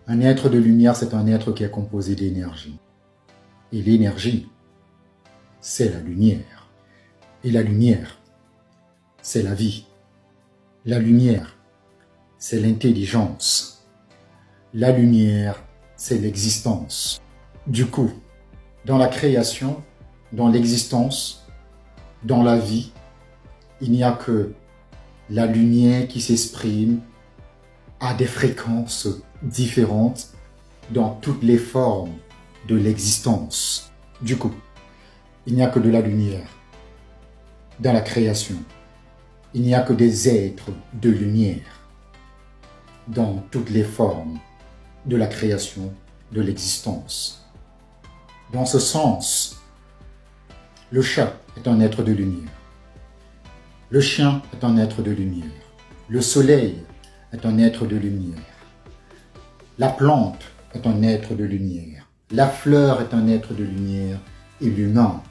Un être de lumière, c'est un être qui est composé d'énergie. Et l'énergie, c'est la lumière. Et la lumière, c'est la vie. La lumière, c'est l'intelligence. La lumière, c'est l'existence. Du coup, dans la création, dans l'existence, dans la vie, il n'y a que la lumière qui s'exprime à des fréquences différentes dans toutes les formes de l'existence. Du coup, il n'y a que de la lumière dans la création. Il n'y a que des êtres de lumière dans toutes les formes de la création, de l'existence. Dans ce sens, le chat est un être de lumière. Le chien est un être de lumière. Le soleil est un être de lumière. La plante est un être de lumière. La fleur est un être de lumière. Et l'humain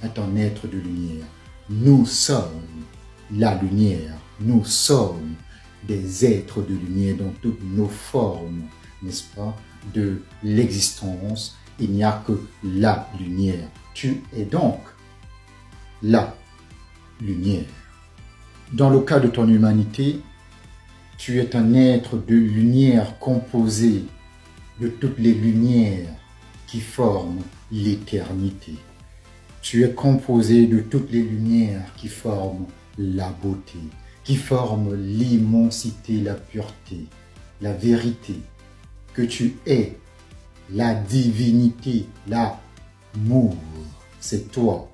est un être de lumière. Nous sommes la lumière. Nous sommes des êtres de lumière dans toutes nos formes, n'est-ce pas, de l'existence. Il n'y a que la lumière. Tu es donc la lumière. Dans le cas de ton humanité, tu es un être de lumière composé de toutes les lumières qui forment l'éternité. Tu es composé de toutes les lumières qui forment la beauté, qui forment l'immensité, la pureté, la vérité, que tu es la divinité, l'amour. C'est toi,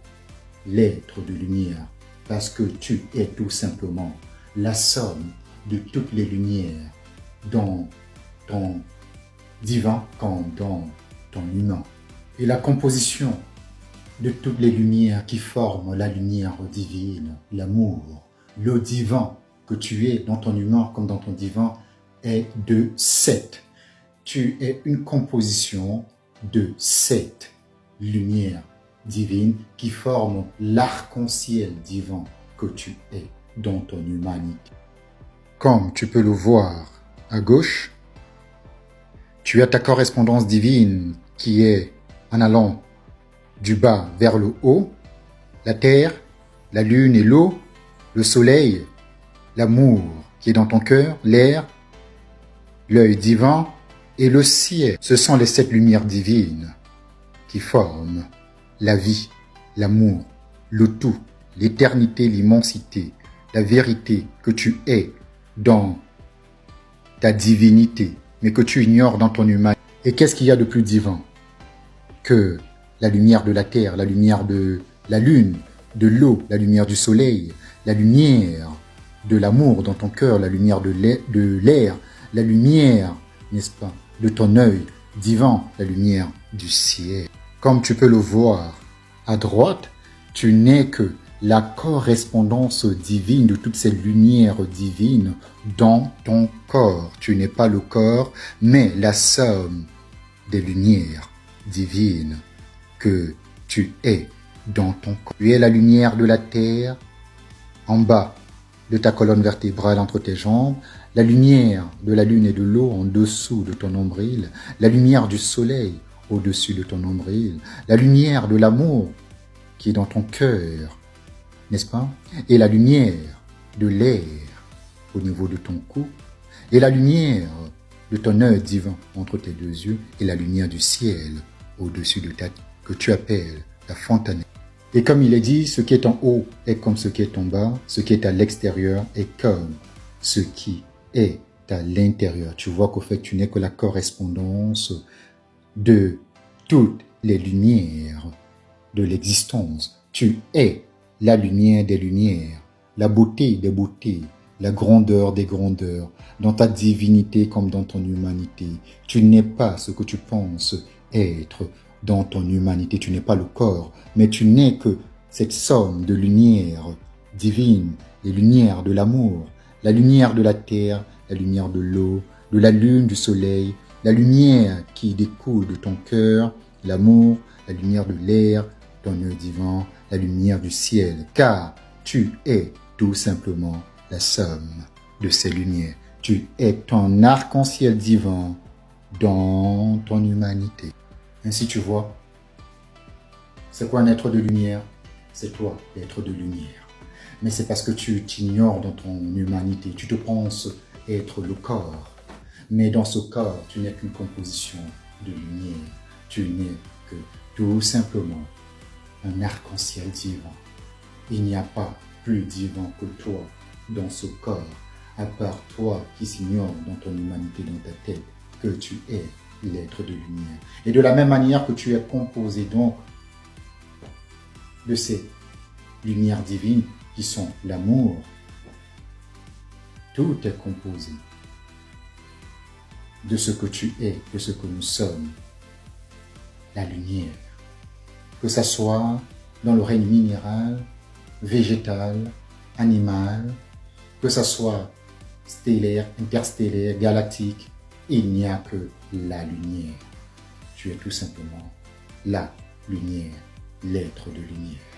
l'être de lumière, parce que tu es tout simplement la somme de toutes les lumières dans ton divin comme dans ton humain. Et la composition de toutes les lumières qui forment la lumière divine, l'amour, le divin que tu es dans ton humain comme dans ton divin est de 7. Tu es une composition de 7 lumières divines qui forment l'arc-en-ciel divin que tu es dans ton humanité. Comme tu peux le voir à gauche, tu as ta correspondance divine qui est en allant du bas vers le haut, la terre, la lune et l'eau, le soleil, l'amour qui est dans ton cœur, l'air, l'œil divin et le ciel. Ce sont les 7 lumières divines qui forment la vie, l'amour, le tout, l'éternité, l'immensité, la vérité que tu es dans ta divinité, mais que tu ignores dans ton humanité. Et qu'est-ce qu'il y a de plus divin que la lumière de la terre, la lumière de la lune, de l'eau, la lumière du soleil, la lumière de l'amour dans ton cœur, la lumière de l'air, la lumière, n'est-ce pas, de ton œil divin, la lumière du ciel. Comme tu peux le voir à droite, tu n'es que la correspondance divine de toutes ces lumières divines dans ton corps. Tu n'es pas le corps, mais la somme des lumières divines que tu es dans ton corps. Tu es la lumière de la terre en bas de ta colonne vertébrale entre tes jambes, la lumière de la lune et de l'eau en dessous de ton nombril, la lumière du soleil au-dessus de ton nombril, la lumière de l'amour qui est dans ton cœur, n'est-ce pas? Et la lumière de l'air au niveau de ton cou, et la lumière de ton œil divin entre tes deux yeux, et la lumière du ciel au-dessus de ta tête, que tu appelles la fontaine. Et comme il est dit, ce qui est en haut est comme ce qui est en bas, ce qui est à l'extérieur est comme ce qui est à l'intérieur. Tu vois qu'au fait, tu n'es que la correspondance de toutes les lumières de l'existence. Tu es la lumière des lumières, la beauté des beautés, la grandeur des grandeurs, dans ta divinité comme dans ton humanité. Tu n'es pas ce que tu penses être dans ton humanité. Tu n'es pas le corps, mais tu n'es que cette somme de lumière divine, les lumières de l'amour, la lumière de la terre, la lumière de l'eau, de la lune, du soleil, la lumière qui découle de ton cœur, l'amour, la lumière de l'air, ton œil divin, la lumière du ciel, car tu es tout simplement la somme de ces lumières. Tu es ton arc-en-ciel divin dans ton humanité. Ainsi tu vois, c'est quoi un être de lumière? C'est toi, l'être de lumière. Mais c'est parce que tu t'ignores dans ton humanité, tu te penses être le corps. Mais dans ce corps, tu n'es qu'une composition de lumière. Tu n'es que tout simplement un arc-en-ciel divin. Il n'y a pas plus divin que toi dans ce corps, à part toi qui s'ignore dans ton humanité, dans ta tête, que tu es l'être de lumière. Et de la même manière que tu es composé donc de ces lumières divines qui sont l'amour, tout est composé de ce que tu es, de ce que nous sommes, la lumière. Que ce soit dans le règne minéral, végétal, animal, que ce soit stellaire, interstellaire, galactique, il n'y a que la lumière. Tu es tout simplement la lumière, l'être de lumière.